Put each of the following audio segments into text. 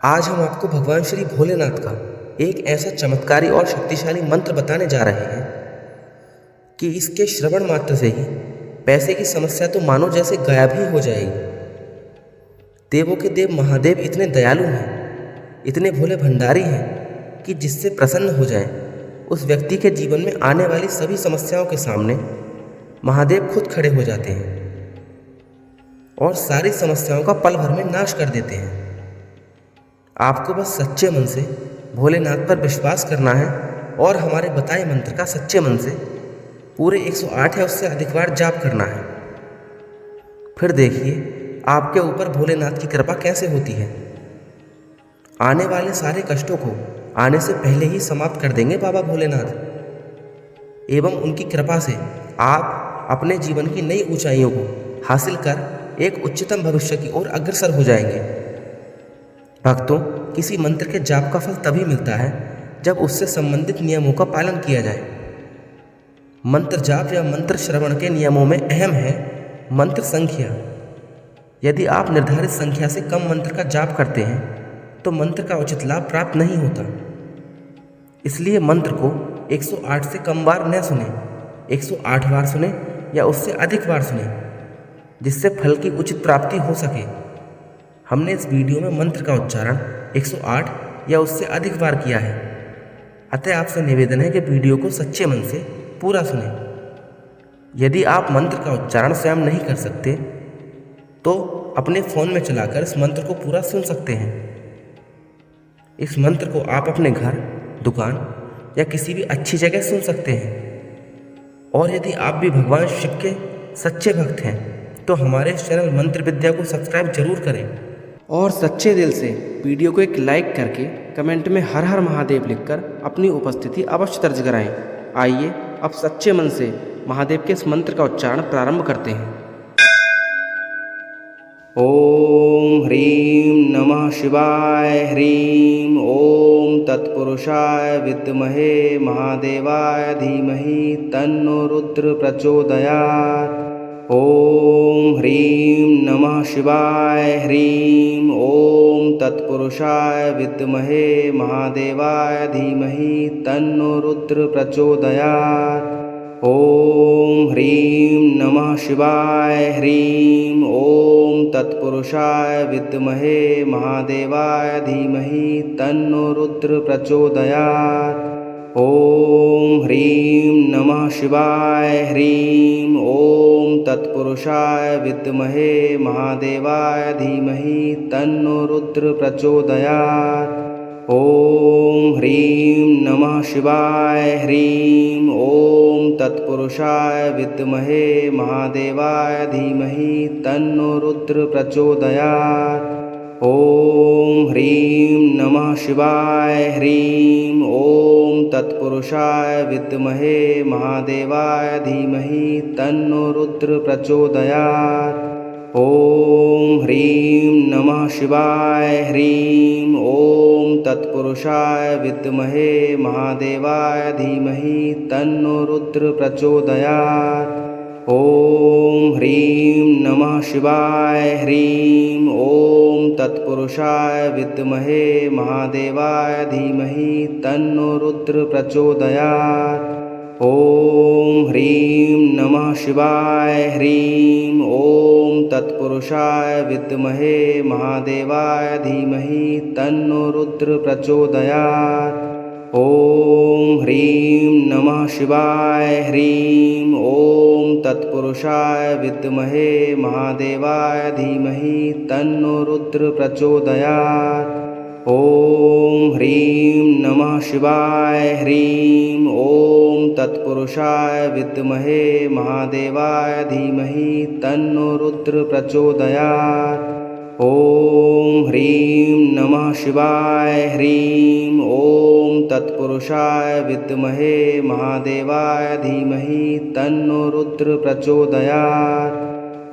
आज हम आपको भगवान श्री भोलेनाथ का एक ऐसा चमत्कारी और शक्तिशाली मंत्र बताने जा रहे हैं कि इसके श्रवण मात्र से ही पैसे की समस्या तो मानो जैसे गायब ही हो जाएगी। देवों के देव महादेव इतने दयालु हैं, इतने भोले भंडारी हैं कि जिससे प्रसन्न हो जाए उस व्यक्ति के जीवन में आने वाली सभी समस्याओं के सामने महादेव खुद खड़े हो जाते हैं और सारी समस्याओं का पल भर में नाश कर देते हैं। आपको बस सच्चे मन से भोलेनाथ पर विश्वास करना है और हमारे बताए मंत्र का सच्चे मन से पूरे 108 या उससे अधिक बार जाप करना है। फिर देखिए आपके ऊपर भोलेनाथ की कृपा कैसे होती है। आने वाले सारे कष्टों को आने से पहले ही समाप्त कर देंगे बाबा भोलेनाथ एवं उनकी कृपा से आप अपने जीवन की नई ऊंचाइयों को हासिल कर एक उच्चतम भविष्य की ओर अग्रसर हो जाएंगे। भक्तों, किसी मंत्र के जाप का फल तभी मिलता है जब उससे संबंधित नियमों का पालन किया जाए। मंत्र जाप या मंत्र श्रवण के नियमों में अहम है मंत्र संख्या। यदि आप निर्धारित संख्या से कम मंत्र का जाप करते हैं तो मंत्र का उचित लाभ प्राप्त नहीं होता। इसलिए मंत्र को 108 से कम बार न सुने, 108 बार सुने या उससे अधिक बार सुने, जिससे फल की उचित प्राप्ति हो सके। हमने इस वीडियो में मंत्र का उच्चारण 108 या उससे अधिक बार किया है, अतः आपसे निवेदन है कि वीडियो को सच्चे मन से पूरा सुने। यदि आप मंत्र का उच्चारण स्वयं नहीं कर सकते तो अपने फ़ोन में चलाकर इस मंत्र को पूरा सुन सकते हैं। इस मंत्र को आप अपने घर, दुकान या किसी भी अच्छी जगह सुन सकते हैं। और यदि आप भी भगवान शिव के सच्चे भक्त हैं तो हमारे चैनल मंत्र विद्या को सब्सक्राइब जरूर करें और सच्चे दिल से वीडियो को एक लाइक करके कमेंट में हर हर महादेव लिखकर अपनी उपस्थिति अवश्य दर्ज कराएं। आइए अब सच्चे मन से महादेव के इस मंत्र का उच्चारण प्रारंभ करते हैं। ओम ह्रीं नमः शिवाय। ह्रीं ओम तत्पुरुषाय विद्महे महादेवाय धीमहि तन्नो रुद्र प्रचोदयात्। ओम ह्रीं नमः शिवाय। ह्रीं ओम तत्पुरुषाय विद्महे महादेवाय धीमहि तन्नो रुद्र प्रचोदयात्। ओम ह्रीं नमः शिवाय। ह्रीं ओम तत्पुरुषाय विद्महे महादेवाय धीमहि तन्नो रुद्र प्रचोदयात्। ओम ह्रीं नमः शिवाय। ह्रीं ओम तत्पुरुषाय विद्महे महादेवाय धीमहि तन्नो रुद्र प्रचोदयात्। ओम ह्रीं नमः शिवाय। ह्रीं ओम तत्पुरुषाय विद्महे महादेवाय धीमहि तन्नो रुद्र प्रचोदयात्। ओम ह्रीं नमः शिवाय। ह्रीं ओम तत्पुरुषाय विद्महे महादेवाय धीमहि तन्नो रुद्र प्रचोदयात्। ओम ह्रीं नमः शिवाय। ह्रीं ओम तत्पुरुषाय विद्महे महादेवाय धीमहि तन्नो रुद्र प्रचोदयात्। ओम ह्रीं नमः शिवाय। ह्रीं ओम तत्पुरुषाय विद्महे महादेवाय धीमहि तन्नो रुद्र प्रचोदयात्। ओम ह्रीं नमः शिवाय। ह्रीं ओम तत्पुरुषाय विद्महे महादेवाय धीमहि तन्नो रुद्र प्रचोदयात्। ओम ह्रीं नमः शिवाय। ह्रीं ओम तत्पुरुषाय विद्महे महादेवाय धीमहि तन्नो रुद्र प्रचोदयात्। ओम ह्रीं नमः शिवाय। ह्रीं ओम तत्पुरुषाय विद्महे महादेवाय धीमहि तन्नो रुद्र प्रचोदयात्। ओम ह्रीं नमः शिवाय। ह्रीं ओम तत्पुरुषाय विद्महे महादेवाय धीमहि तन्नो रुद्र प्रचोदयात्।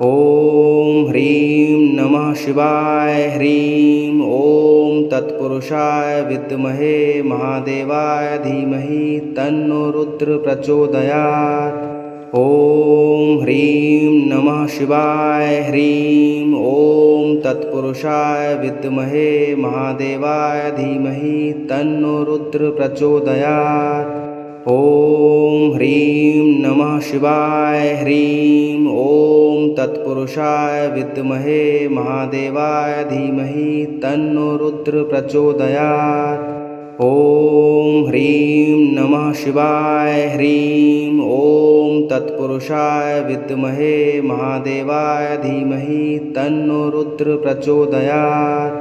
ओम ह्रीं नमः शिवाय। ह्रीं ओम तत्पुरुषाय विद्महे महादेवाय धीमहि तन्नो रुद्र प्रचोदयात्। ॐ ह्रीं नमः शिवाय। ह्रीं ॐ तत्पुरुषाय विद्महे महादेवाय धीमहि तन्नो रुद्र प्रचोदयात्। ॐ ह्रीं नमः शिवाय। ह्रीं ॐ तत्पुरुषाय विद्महे महादेवाय धीमहि तन्नो रुद्र प्रचोदयात्। ॐ ह्रीं नमः शिवाय। ह्रीं ॐ तत्पुरुषाय विद्महे महादेवाय धीमहि तन्नो रुद्र प्रचोदयात्।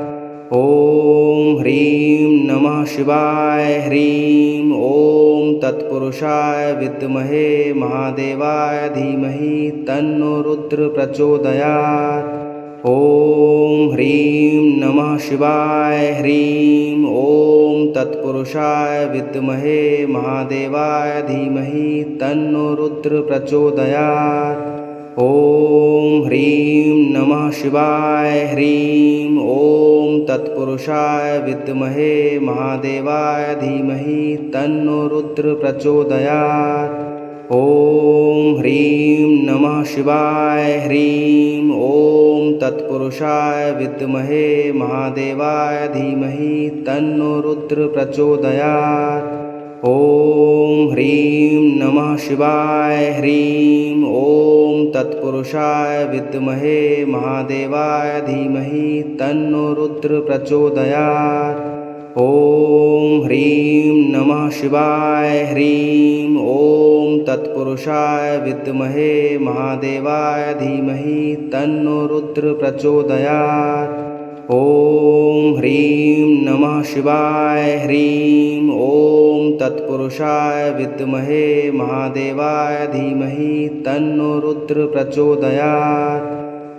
ॐ ह्रीं नमः शिवाय। ह्रीं ॐ तत्पुरुषाय विद्महे महादेवाय धीमहि तन्नो रुद्र प्रचोदयात्। ॐ ह्रीं नमः शिवाय। ह्रीं ॐ तत्पुरुषाय विद्महे महादेवाय धीमहि तन्नो रुद्र प्रचोदयात्। ॐ ह्रीं नमः शिवाय। ह्रीं ॐ तत्पुरुषाय विद्महे महादेवाय धीमहि तन्नो रुद्र प्रचोदयात्। ॐ ह्रीं नमः शिवाय। ह्रीं ॐ तत्पुरुषाय विद्महे महादेवाय धीमहि तन्नो रुद्र प्रचोदयात्। ॐ ह्रीं नमः शिवाय। ह्रीं ॐ तत्पुरुषाय विद्महे महादेवाय धीमहि तन्नो रुद्र प्रचोदयात्। ॐ ह्रीं नमः शिवाय। ह्रीं ॐ तत्पुरुषाय विद्महे महादेवाय धीमहि तन्नो रुद्र प्रचोदयात्। ॐ ह्रीं नमः शिवाय। ह्रीं ॐ तत्पुरुषाय विद्महे महादेवाय धीमहि तन्नो रुद्र प्रचोदयात्।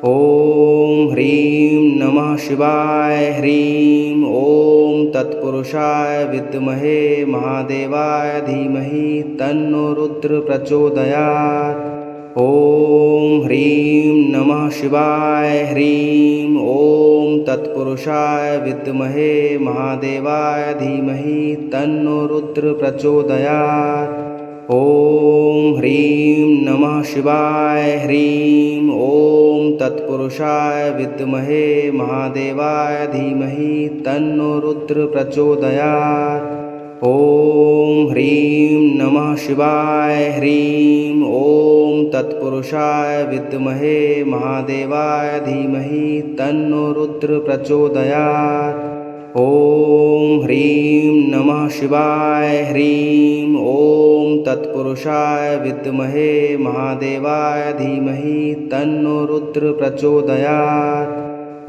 ॐ ह्रीं नमः शिवाय। ह्रीं ॐ तत्पुरुषाय विद्महे महादेवाय धीमहि तन्नो रुद्र प्रचोदयात्। ॐ ह्रीं नमः शिवाय। ह्रीं ॐ तत्पुरुषाय विद्महे महादेवाय धीमहि तन्नो रुद्र प्रचोदयात्। ॐ ह्रीं नमः शिवाय। ह्रीं ॐ तत्पुरुषाय विद्महे महादेवाय धीमहि तन्नो रुद्र प्रचोदयात्। ॐ ह्रीं नमः शिवाय। ह्रीं ॐ तत्पुरुषाय विद्महे महादेवाय धीमहि तन्नो रुद्र प्रचोदयात्। ॐ ह्रीं नमः शिवाय। ह्रीं ॐ तत्पुरुषाय विद्महे महादेवाय धीमहि तन्नो रुद्र प्रचोदयात्।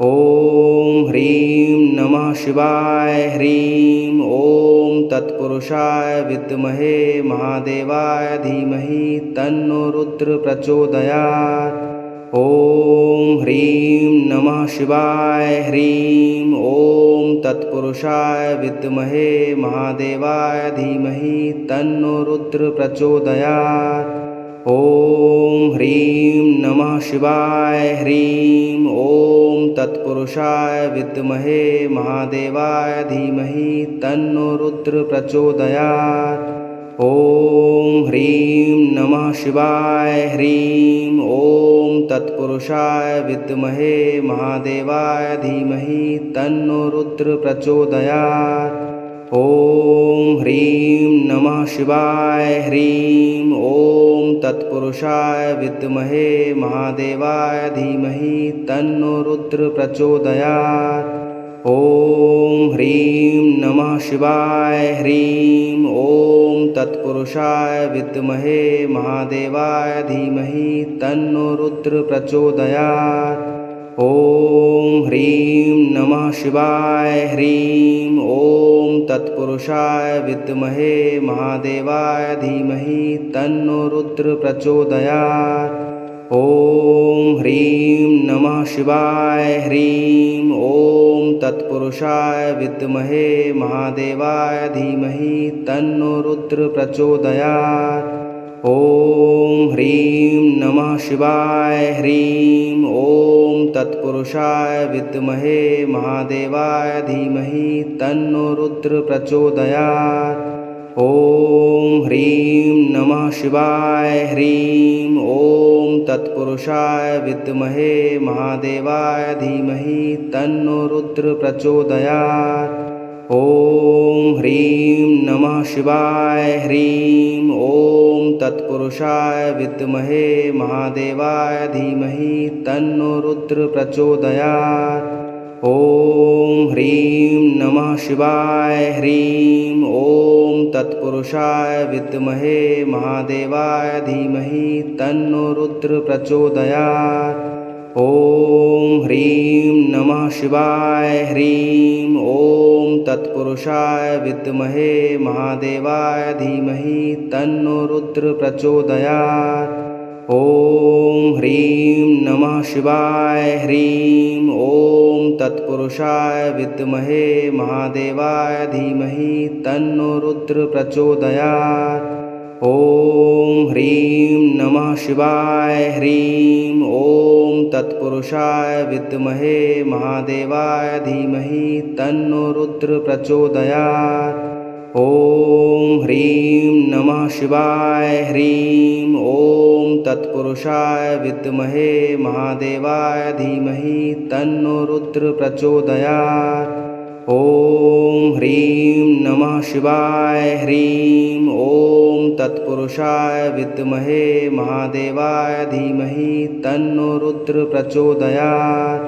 ॐ ह्रीं नमः शिवाय। ह्रीं ॐ तत्पुरुषाय विद्महे महादेवाय धीमहि तन्नो रुद्र प्रचोदयात्। ॐ ह्रीं नमः शिवाय। ह्रीं ॐ तत्पुरुषाय विद्महे महादेवाय धीमहि तन्नो रुद्र प्रचोदयात्। ॐ ह्रीं नमः शिवाय। ह्रीं ॐ तत्पुरुषाय विद्महे महादेवाय धीमहि तन्नो रुद्र प्रचोदयात्। ॐ ह्रीं नमः शिवाय। ह्रीं ॐ तत्पुरुषाय विद्महे महादेवाय धीमहि तन्नो रुद्र प्रचोदयात्। ॐ ह्रीं नमः शिवाय। ह्रीं ॐ तत्पुरुषाय विद्महे महादेवाय धीमहि तन्नो रुद्र प्रचोदयात्। ॐ ह्रीं नमः शिवाय। ह्रीं ॐ तत्पुरुषाय विद्महे महादेवाय धीमहि तन्नो रुद्र प्रचोदयात्। ॐ ह्रीं नमः शिवाय। ह्रीं ॐ तत्पुरुषाय विद्महे महादेवाय धीमहि तन्नो रुद्र प्रचोदयात्। ॐ ह्रीं नमः शिवाय। ह्रीं ॐ तत्पुरुषाय विद्महे महादेवाय धीमहि तन्नो रुद्र प्रचोदयात्। ॐ ह्रीं नमः शिवाय। ह्रीं ॐ तत्पुरुषाय विद्महे महादेवाय धीमहि तन्नो रुद्र प्रचोदयात्। ॐ ह्रीं नमः शिवाय। ह्रीं ॐ तत्पुरुषाय विद्महे महादेवाय धीमहि तन्नो रुद्र प्रचोदयात्। ॐ ह्रीं नमः शिवाय। ह्रीं ॐ तत्पुरुषाय विद्महे महादेवाय धीमहि तन्नो रुद्र प्रचोदयात्। ॐ ह्रीं नमः शिवाय। ह्रीं ॐ तत्पुरुषाय विद्महे महादेवाय धीमहि तन्नो रुद्र प्रचोदयात्। ॐ ह्रीं नमः शिवाय। ह्रीं ॐ तत्पुरुषाय विद्महे महादेवाय धीमहि तन्नो रुद्र प्रचोदयात्। ॐ ह्रीं नमः शिवाय। ह्रीं ॐ तत्पुरुषाय विद्महे महादेवाय धीमहि तन्नो रुद्र प्रचोदयात्। ॐ ह्रीं नमः शिवाय। ह्रीं ॐ तत्पुरुषाय विद्महे महादेवाय धीमहि तन्नो रुद्र प्रचोदयात्। ॐ ह्रीं नमः शिवाय। ह्रीं ॐ तत्पुरुषाय विद्महे महादेवाय धीमहि तन्नो रुद्र प्रचोदयात्। ॐ ह्रीं नमः शिवाय। ह्रीं ॐ तत्पुरुषाय विद्महे महादेवाय धीमहि तन्नो रुद्र प्रचोदयात्।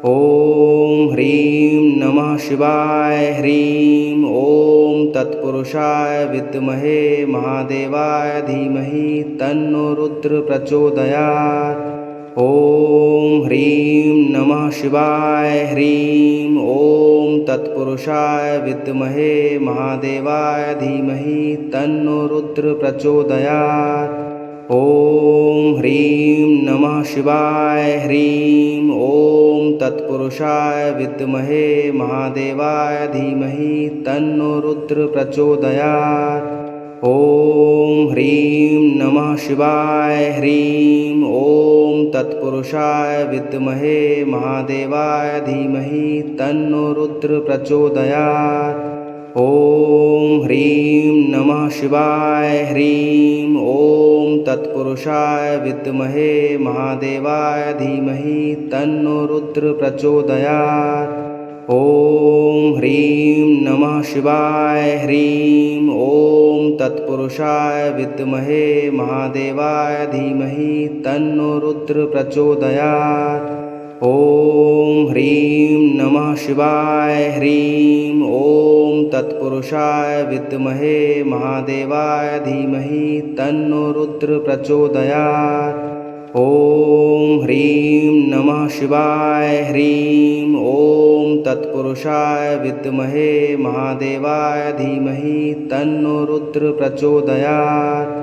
ॐ ह्रीं नमः शिवाय। ह्रीं ॐ तत्पुरुषाय विद्महे महादेवाय धीमहि तन्नो रुद्र प्रचोदयात्। ॐ ह्रीं नमः शिवाय। ह्रीं ॐ तत्पुरुषाय विद्महे महादेवाय धीमहि तन्नो रुद्र प्रचोदयात्। ॐ ह्रीं नमः शिवाय। ह्रीं ॐ तत्पुरुषाय विद्महे महादेवाय धीमहि तन्नो रुद्र प्रचोदयात्। ॐ ह्रीं नमः शिवाय। ह्रीं ॐ तत्पुरुषाय विद्महे महादेवाय धीमहि तन्नो रुद्र प्रचोदयात्। ॐ ह्रीं नमः शिवाय। ह्रीं ॐ तत्पुरुषाय विद्महे महादेवाय धीमहि तन्नो रुद्र प्रचोदयात्। ॐ ह्रीं नमः शिवाय। ह्रीं ॐ तत्पुरुषाय विद्महे महादेवाय धीमहि तन्नो रुद्र प्रचोदयात्। ॐ ह्रीं नमः शिवाय। ह्रीं ॐ तत्पुरुषाय विद्महे महादेवाय धीमहि तन्नो रुद्र प्रचोदयात्। ॐ ह्रीं नमः शिवाय। ह्रीं ॐ तत्पुरुषाय विद्महे महादेवाय धीमहि तन्नो रुद्र प्रचोदयात्।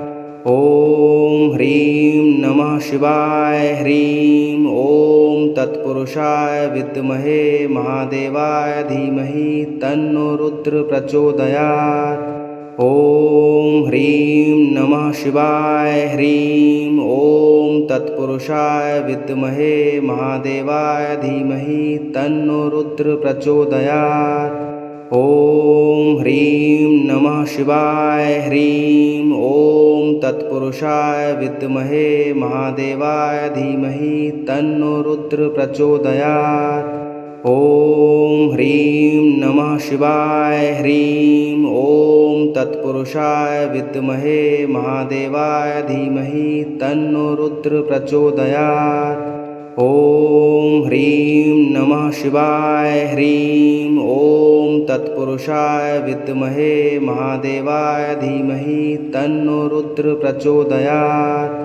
ॐ ह्रीं नमः शिवाय। ह्रीं ॐ तत्पुरुषाय विद्महे महादेवाय धीमहि तन्नो रुद्र प्रचोदयात्। ॐ ह्रीं नमः शिवाय। ह्रीं ॐ तत्पुरुषाय विद्महे महादेवाय धीमहि तन्नो रुद्र प्रचोदयात्। ॐ ह्रीं नमः शिवाय। ह्रीं ॐ तत्पुरुषाय विद्महे महादेवाय धीमहि तन्नो रुद्र प्रचोदयात्। ॐ ह्रीं नमः शिवाय। ह्रीं ॐ तत्पुरुषाय विद्महे महादेवाय धीमहि तन्नो रुद्र प्रचोदयात्। ॐ ह्रीं नमः शिवाय। ह्रीं ॐ तत्पुरुषाय विद्महे महादेवाय धीमहि तन्नो रुद्र प्रचोदयात्।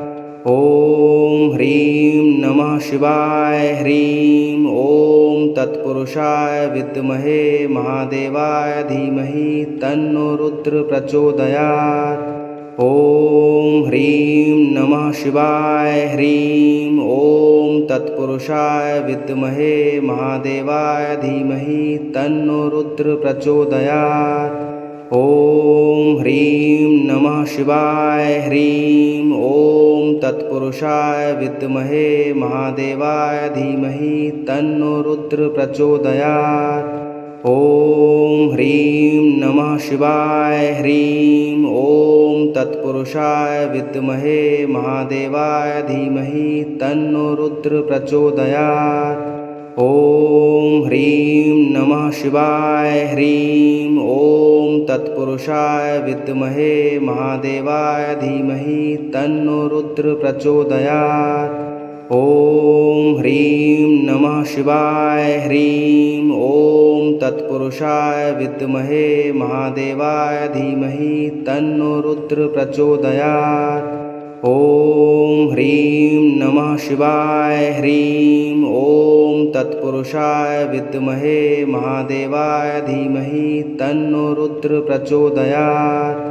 ॐ ह्रीं नमः शिवाय। ह्रीं ॐ तत्पुरुषाय विद्महे महादेवाय धीमहि तन्नो रुद्र प्रचोदयात्। ॐ ह्रीं नमः शिवाय। ह्रीं ॐ तत्पुरुषाय विद्महे महादेवाय धीमहि तन्नो रुद्र प्रचोदयात्। ॐ ह्रीं नमः शिवाय। ह्रीं ॐ तत्पुरुषाय विद्महे महादेवाय धीमहि तन्नो रुद्र प्रचोदयात्। ॐ ह्रीं नमः शिवाय। ह्रीं ॐ तत्पुरुषाय विद्महे महादेवाय धीमहि तन्नो रुद्र प्रचोदयात्। ॐ ह्रीं नमः शिवाय। ह्रीं ॐ तत्पुरुषाय विद्महे महादेवाय धीमहि तन्नो रुद्र प्रचोदयात्। ॐ ह्रीं नमः शिवाय। ह्रीं ॐ तत्पुरुषाय विद्महे महादेवाय धीमहि तन्नो रुद्र प्रचोदयात्। ॐ ह्रीं नमः शिवाय। ह्रीं ॐ तत्पुरुषाय विद्महे महादेवाय धीमहि तन्नो रुद्र प्रचोदयात्।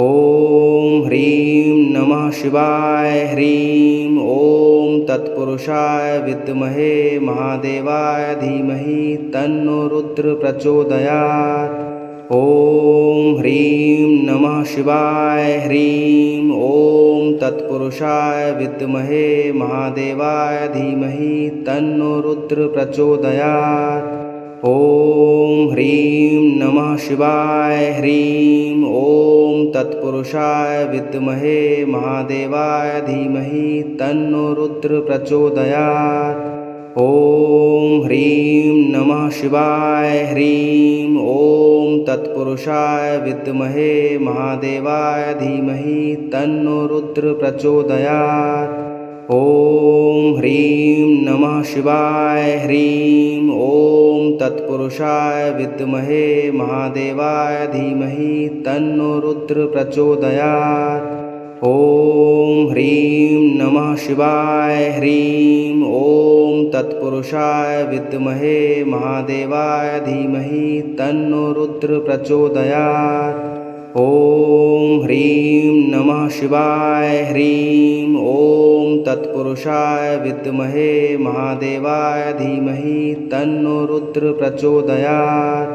ॐ ह्रीं नमः शिवाय। ह्रीं ॐ तत्पुरुषाय विद्महे महादेवाय धीमहि तन्नो रुद्र प्रचोदयात्। ॐ ह्रीं नमः शिवाय। ह्रीं ॐ तत्पुरुषाय विद्महे महादेवाय धीमहि तन्नो रुद्र प्रचोदयात्। ॐ ह्रीं नमः शिवाय। ह्रीं ॐ तत्पुरुषाय विद्महे महादेवाय धीमहि तन्नो रुद्र प्रचोदयात्। ॐ ह्रीं नमः शिवाय। ह्रीं ॐ तत्पुरुषाय विद्महे महादेवाय धीमहि तन्नो रुद्र प्रचोदयात्। ॐ ह्रीं नमः शिवाय। ह्रीं ॐ तत्पुरुषाय विद्महे महादेवाय धीमहि तन्नो रुद्र प्रचोदयात्। ॐ ह्रीं नमः शिवाय। ह्रीं ॐ तत्पुरुषाय विद्महे महादेवाय धीमहि तन्नो रुद्र प्रचोदयात्। ॐ ह्रीं नमः शिवाय। ह्रीं ॐ तत्पुरुषाय विद्महे महादेवाय धीमहि तन्नो रुद्र प्रचोदयात्।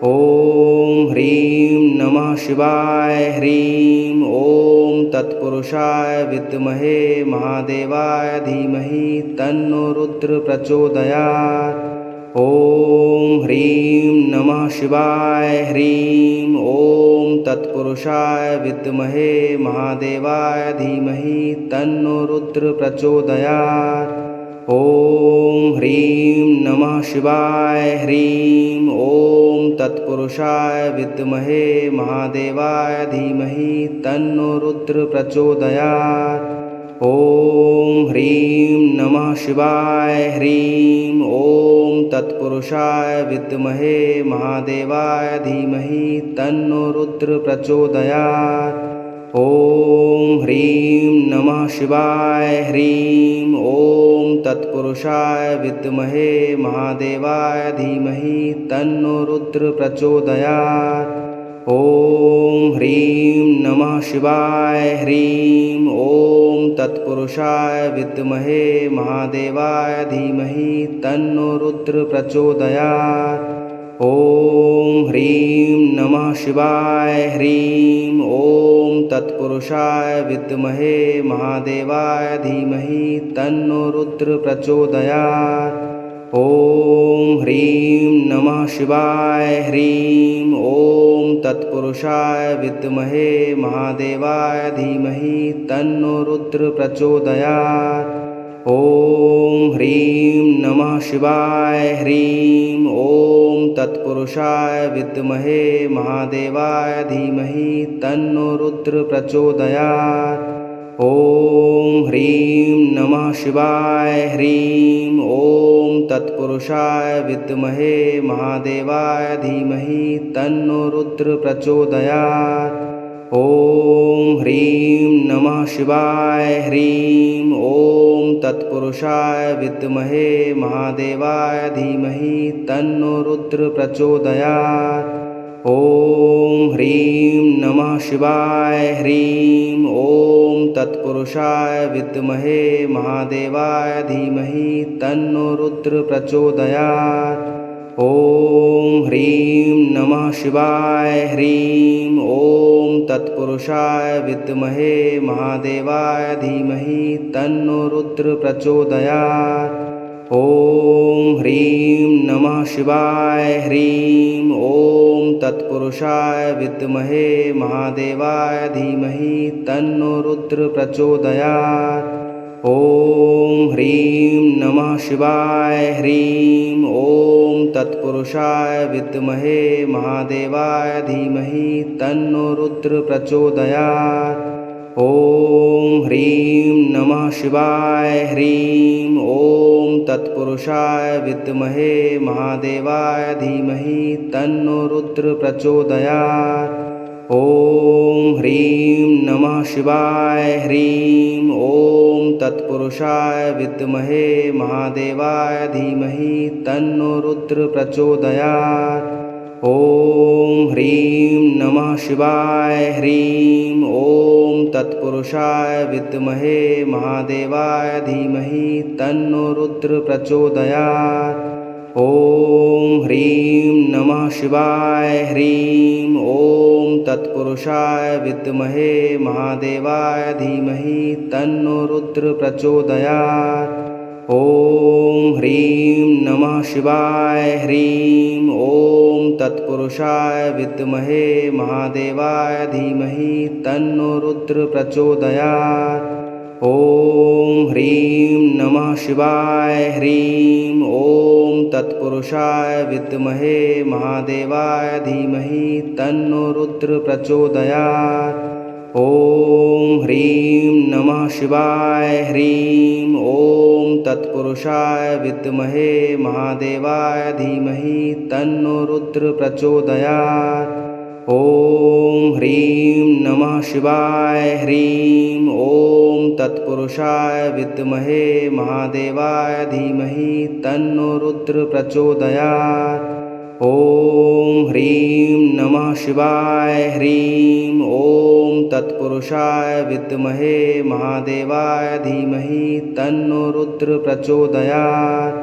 ॐ ह्रीं नमः शिवाय। ह्रीं ॐ तत्पुरुषाय विद्महे महादेवाय धीमहि तन्नो रुद्र प्रचोदयात्। ॐ ह्रीं नमः शिवाय। ह्रीं ॐ तत्पुरुषाय विद्महे महादेवाय धीमहि तन्नो रुद्र प्रचोदयात्। ॐ ह्रीं नमः शिवाय। ह्रीं ॐ तत्पुरुषाय विद्महे महादेवाय धीमहि तन्नो रुद्र प्रचोदयात्। ॐ ह्रीं नमः शिवाय। ह्रीं ॐ तत्पुरुषाय विद्महे महादेवाय धीमहि तन्नो रुद्र प्रचोदयात्। ॐ ह्रीं नमः शिवाय। ह्रीं ॐ तत्पुरुषाय विद्महे महादेवाय धीमहि तन्नो रुद्र प्रचोदयात्। ॐ ह्रीं नमः शिवाय। ह्रीं ॐ तत्पुरुषाय विद्महे महादेवाय धीमहि तन्नो रुद्र प्रचोदयात्। ॐ ह्रीं नमः शिवाय। ह्रीं ॐ तत्पुरुषाय विद्महे महादेवाय धीमहि तन्नो रुद्र प्रचोदयात्। ॐ ह्रीं नमः शिवाय। ह्रीं ॐ तत्पुरुषाय विद्महे महादेवाय धीमहि तन्नो रुद्र प्रचोदयात्। ॐ ह्रीं नमः शिवाय। ह्रीं ॐ तत्पुरुषाय विद्महे महादेवाय धीमहि तन्नो रुद्र प्रचोदयात्। ॐ ह्रीं नमः शिवाय। ह्रीं ॐ तत्पुरुषाय विद्महे महादेवाय धीमहि तन्नो रुद्र प्रचोदयात्। ॐ ह्रीं नमः शिवाय। ह्रीं ॐ तत्पुरुषाय विद्महे महादेवाय धीमहि तन्नो रुद्र प्रचोदयात्। ॐ ह्रीं नमः शिवाय। ह्रीं ॐ तत्पुरुषाय विद्महे महादेवाय धीमहि तन्नो रुद्र प्रचोदयात्। ॐ ह्रीं नमः शिवाय। ह्रीं ॐ तत्पुरुषाय विद्महे महादेवाय धीमहि तन्नो रुद्र प्रचोदयात्। ॐ ह्रीं नमः शिवाय। ह्रीं ॐ तत्पुरुषाय विद्महे महादेवाय धीमहि तन्नो रुद्र प्रचोदयात्। ॐ ह्रीं नमः शिवाय। ह्रीं ॐ तत्पुरुषाय विद्महे महादेवाय धीमहि तन्नो रुद्र प्रचोदयात्। ॐ ह्रीं नमः शिवाय। ह्रीं ॐ तत्पुरुषाय विद्महे महादेवाय धीमहि तन्नो रुद्र प्रचोदयात्। ॐ ह्रीं नमः शिवाय। ह्रीं ॐ तत्पुरुषाय विद्महे महादेवाय धीमहि तन्नो रुद्र प्रचोदयात्। ॐ ह्रीं नमः शिवाय। ह्रीं ॐ तत्पुरुषाय विद्महे महादेवाय धीमहि तन्नो रुद्र प्रचोदयात्। ॐ ह्रीं नमः शिवाय। ह्रीं ॐ तत्पुरुषाय विद्महे महादेवाय धीमहि तन्नो रुद्र प्रचोदयात्। ॐ ह्रीं नमः शिवाय। ह्रीं ॐ तत्पुरुषाय विद्महे महादेवाय धीमहि तन्नो रुद्र प्रचोदयात्। ॐ ह्रीं नमः शिवाय। ह्रीं ॐ तत्पुरुषाय विद्महे महादेवाय धीमहि तन्नो रुद्र प्रचोदयात्। ॐ ह्रीं नमः शिवाय। ह्रीं ॐ तत्पुरुषाय विद्महे महादेवाय धीमहि तन्नो रुद्र प्रचोदयात्। ॐ ह्रीं नमः शिवाय। ह्रीं ॐ तत्पुरुषाय विद्महे महादेवाय धीमहि तन्नो रुद्र प्रचोदयात्। ॐ ह्रीं नमः शिवाय। ह्रीं ॐ तत्पुरुषाय विद्महे महादेवाय धीमहि तन्नो रुद्र प्रचोदयात्।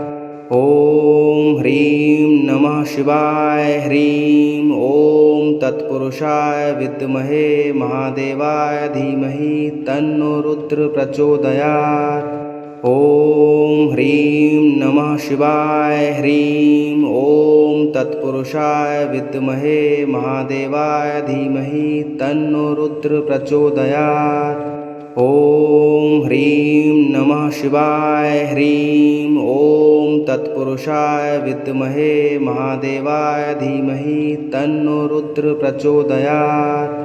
ॐ ह्रीं नमः शिवाय। ह्रीं ॐ तत्पुरुषाय विद्महे महादेवाय धीमहि तन्नो रुद्र प्रचोदयात्। ॐ ह्रीं नमः शिवाय। ह्रीं ॐ तत्पुरुषाय विद्महे महादेवाय धीमहि तन्नो रुद्र प्रचोदयात्। ॐ ह्रीं नमः शिवाय। ह्रीं ॐ तत्पुरुषाय विद्महे महादेवाय धीमहि तन्नो रुद्र प्रचोदयात्।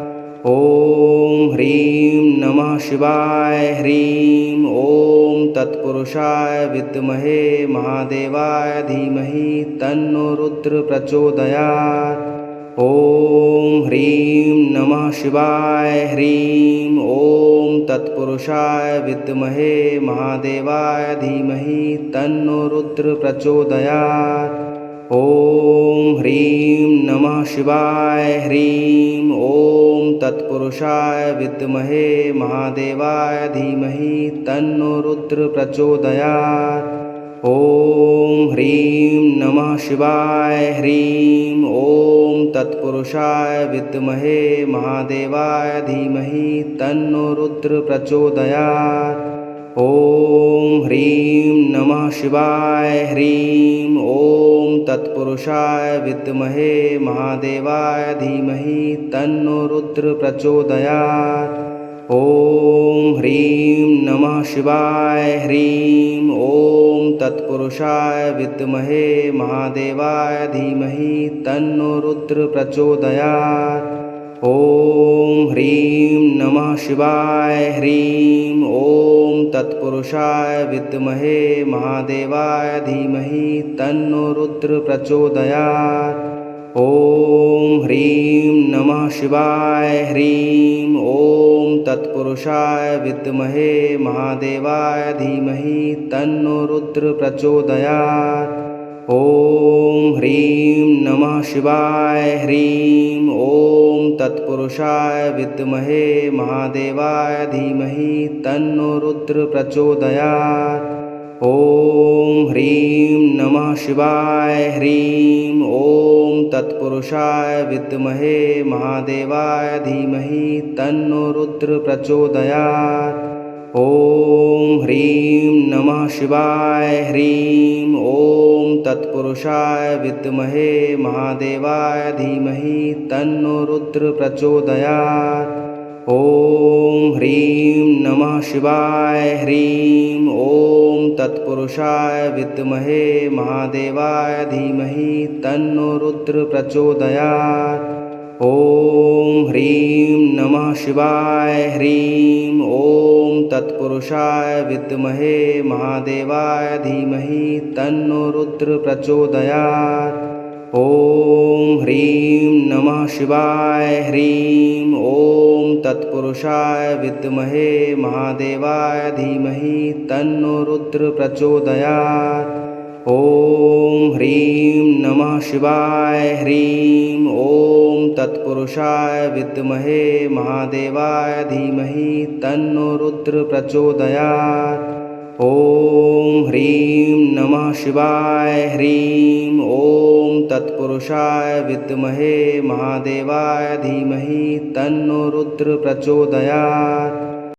ॐ ह्रीं नमः शिवाय। ह्रीं ॐ तत्पुरुषाय विद्महे महादेवाय धीमहि तन्नो रुद्र प्रचोदयात्। ॐ ह्रीं नमः शिवाय। ह्रीं ॐ तत्पुरुषाय विद्महे महादेवाय धीमहि तन्नो रुद्र प्रचोदयात्। ॐ ह्रीं नमः शिवाय। ह्रीं ॐ तत्पुरुषाय विद्महे महादेवाय धीमहि तन्नो रुद्र प्रचोदयात्। ॐ ह्रीं नमः शिवाय। ह्रीं ॐ तत्पुरुषाय विद्महे महादेवाय धीमहि तन्नो रुद्र प्रचोदयात्। ॐ ह्रीं नमः शिवाय। ह्रीं ॐ तत्पुरुषाय विद्महे महादेवाय धीमहि तन्नो रुद्र प्रचोदयात्। ॐ ह्रीं नमः शिवाय। ह्रीं ॐ तत्पुरुषाय विद्महे महादेवाय धीमहि तन्नो रुद्र प्रचोदयात्। ॐ ह्रीं नमः शिवाय। ह्रीं ॐ तत्पुरुषाय विद्महे महादेवाय धीमहि तन्नो रुद्र प्रचोदयात्। ॐ ह्रीं नमः शिवाय। ह्रीं ॐ तत्पुरुषाय विद्महे महादेवाय धीमहि तन्नो रुद्र प्रचोदयात्। ॐ ह्रीं नमः शिवाय। ह्रीं ॐ तत्पुरुषाय विद्महे महादेवाय धीमहि तन्नो रुद्र प्रचोदयात्। ॐ ह्रीं नमः शिवाय। ह्रीं ॐ तत्पुरुषाय विद्महे महादेवाय धीमहि तन्नो रुद्र प्रचोदयात्। ॐ ह्रीं नमः शिवाय। ह्रीं ॐ तत्पुरुषाय विद्महे महादेवाय धीमहि तन्नो रुद्र प्रचोदयात्। ॐ ह्रीं नमः शिवाय। ह्रीं ॐ तत्पुरुषाय विद्महे महादेवाय धीमहि तन्नो रुद्र प्रचोदयात्। ॐ ह्रीं नमः शिवाय। ह्रीं ॐ तत्पुरुषाय विद्महे महादेवाय धीमहि तन्नो रुद्र प्रचोदयात्। ॐ ह्रीं नमः शिवाय। ह्रीं ॐ तत्पुरुषाय विद्महे महादेवाय धीमहि तन्नो रुद्र प्रचोदयात्। ॐ ह्रीं नमः शिवाय। ह्रीं ॐ तत्पुरुषाय विद्महे महादेवाय धीमहि तन्नो रुद्र प्रचोदयात्। ॐ ह्रीं नमः शिवाय। ह्रीं ॐ तत्पुरुषाय विद्महे महादेवाय धीमहि तन्नो रुद्र प्रचोदयात्।